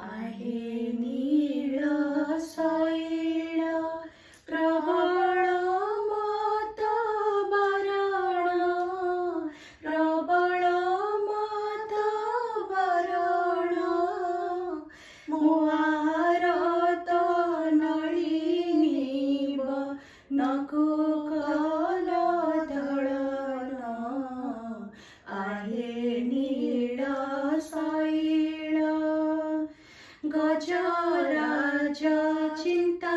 आहे नीळ सैळ प्रबळ मत बरण प्रबळ मत बरण मुहार नळिनीव नकुकल दळण आहे नीळ सैळ गजराज चिंता